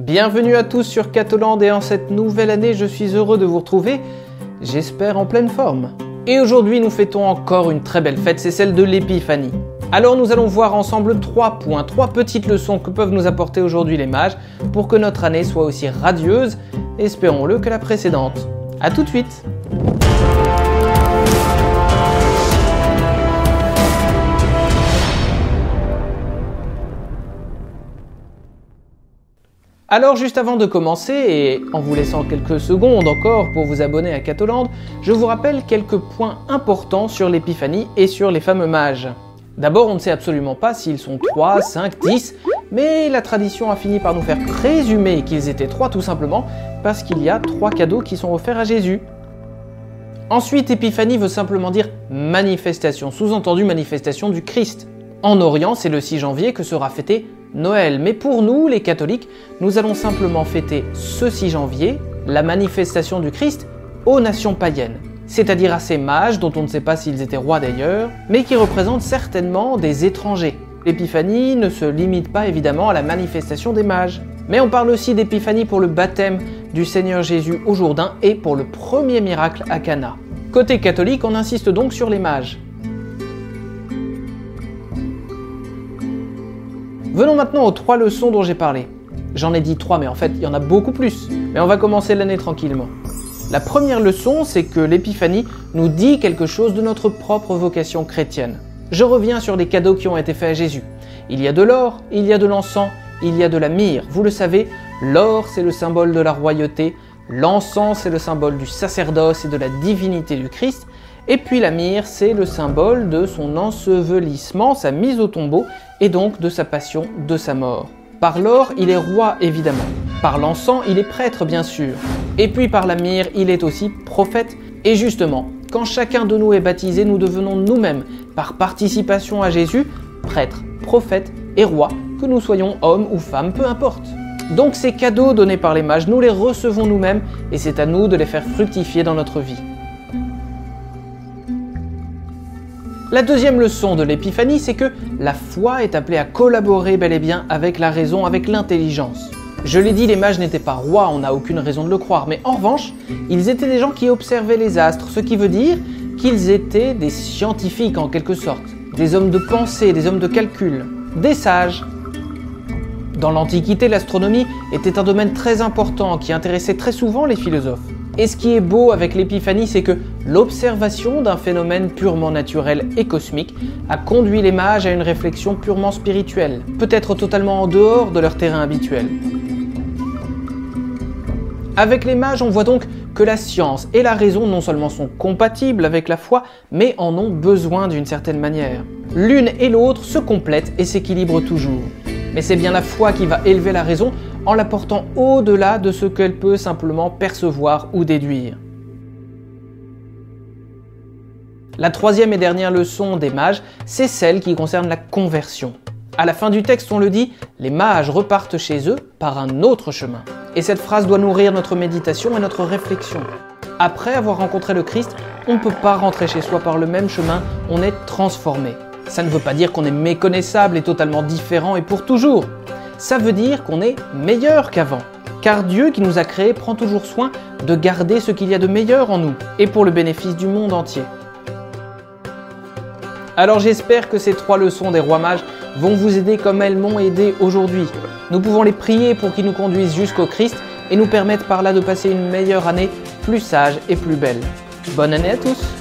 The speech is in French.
Bienvenue à tous sur Catholand et en cette nouvelle année, je suis heureux de vous retrouver, j'espère en pleine forme. Et aujourd'hui, nous fêtons encore une très belle fête, c'est celle de l'Épiphanie. Alors nous allons voir ensemble 3 points, 3 petites leçons que peuvent nous apporter aujourd'hui les mages pour que notre année soit aussi radieuse, espérons-le, que la précédente. A tout de suite! Alors juste avant de commencer, et en vous laissant quelques secondes encore pour vous abonner à Catholand, je vous rappelle quelques points importants sur l'Épiphanie et sur les fameux mages. D'abord, on ne sait absolument pas s'ils sont 3, 5, 10, mais la tradition a fini par nous faire présumer qu'ils étaient 3 tout simplement, parce qu'il y a 3 cadeaux qui sont offerts à Jésus. Ensuite, Épiphanie veut simplement dire manifestation, sous-entendu manifestation du Christ. En Orient, c'est le 6 janvier que sera fêté Noël, mais pour nous, les catholiques, nous allons simplement fêter ce 6 janvier, la manifestation du Christ, aux nations païennes, c'est-à-dire à ces mages dont on ne sait pas s'ils étaient rois d'ailleurs, mais qui représentent certainement des étrangers. L'épiphanie ne se limite pas évidemment à la manifestation des mages, mais on parle aussi d'épiphanie pour le baptême du Seigneur Jésus au Jourdain et pour le premier miracle à Cana. Côté catholique, on insiste donc sur les mages. Venons maintenant aux 3 leçons dont j'ai parlé. J'en ai dit 3, mais en fait, il y en a beaucoup plus. Mais on va commencer l'année tranquillement. La première leçon, c'est que l'Épiphanie nous dit quelque chose de notre propre vocation chrétienne. Je reviens sur les cadeaux qui ont été faits à Jésus. Il y a de l'or, il y a de l'encens, il y a de la myrrhe. Vous le savez, l'or, c'est le symbole de la royauté, l'encens, c'est le symbole du sacerdoce et de la divinité du Christ, et puis la myrrhe, c'est le symbole de son ensevelissement, sa mise au tombeau, et donc de sa passion, de sa mort. Par l'or, il est roi évidemment. Par l'encens, il est prêtre bien sûr. Et puis par la myrrhe, il est aussi prophète. Et justement, quand chacun de nous est baptisé, nous devenons nous-mêmes, par participation à Jésus, prêtres, prophètes et rois, que nous soyons hommes ou femmes, peu importe. Donc ces cadeaux donnés par les mages, nous les recevons nous-mêmes, et c'est à nous de les faire fructifier dans notre vie. La deuxième leçon de l'Épiphanie, c'est que la foi est appelée à collaborer bel et bien avec la raison, avec l'intelligence. Je l'ai dit, les mages n'étaient pas rois, on n'a aucune raison de le croire, mais en revanche, ils étaient des gens qui observaient les astres, ce qui veut dire qu'ils étaient des scientifiques en quelque sorte, des hommes de pensée, des hommes de calcul, des sages. Dans l'Antiquité, l'astronomie était un domaine très important qui intéressait très souvent les philosophes. Et ce qui est beau avec l'Épiphanie, c'est que l'observation d'un phénomène purement naturel et cosmique a conduit les mages à une réflexion purement spirituelle, peut-être totalement en dehors de leur terrain habituel. Avec les mages, on voit donc que la science et la raison non seulement sont compatibles avec la foi, mais en ont besoin d'une certaine manière. L'une et l'autre se complètent et s'équilibrent toujours. Mais c'est bien la foi qui va élever la raison en la portant au-delà de ce qu'elle peut simplement percevoir ou déduire. La troisième et dernière leçon des mages, c'est celle qui concerne la conversion. À la fin du texte, on le dit, les mages repartent chez eux par un autre chemin. Et cette phrase doit nourrir notre méditation et notre réflexion. Après avoir rencontré le Christ, on ne peut pas rentrer chez soi par le même chemin, on est transformé. Ça ne veut pas dire qu'on est méconnaissable et totalement différent et pour toujours. Ça veut dire qu'on est meilleur qu'avant. Car Dieu qui nous a créés prend toujours soin de garder ce qu'il y a de meilleur en nous, et pour le bénéfice du monde entier. Alors j'espère que ces 3 leçons des rois mages vont vous aider comme elles m'ont aidé aujourd'hui. Nous pouvons les prier pour qu'ils nous conduisent jusqu'au Christ et nous permettent par là de passer une meilleure année, plus sage et plus belle. Bonne année à tous!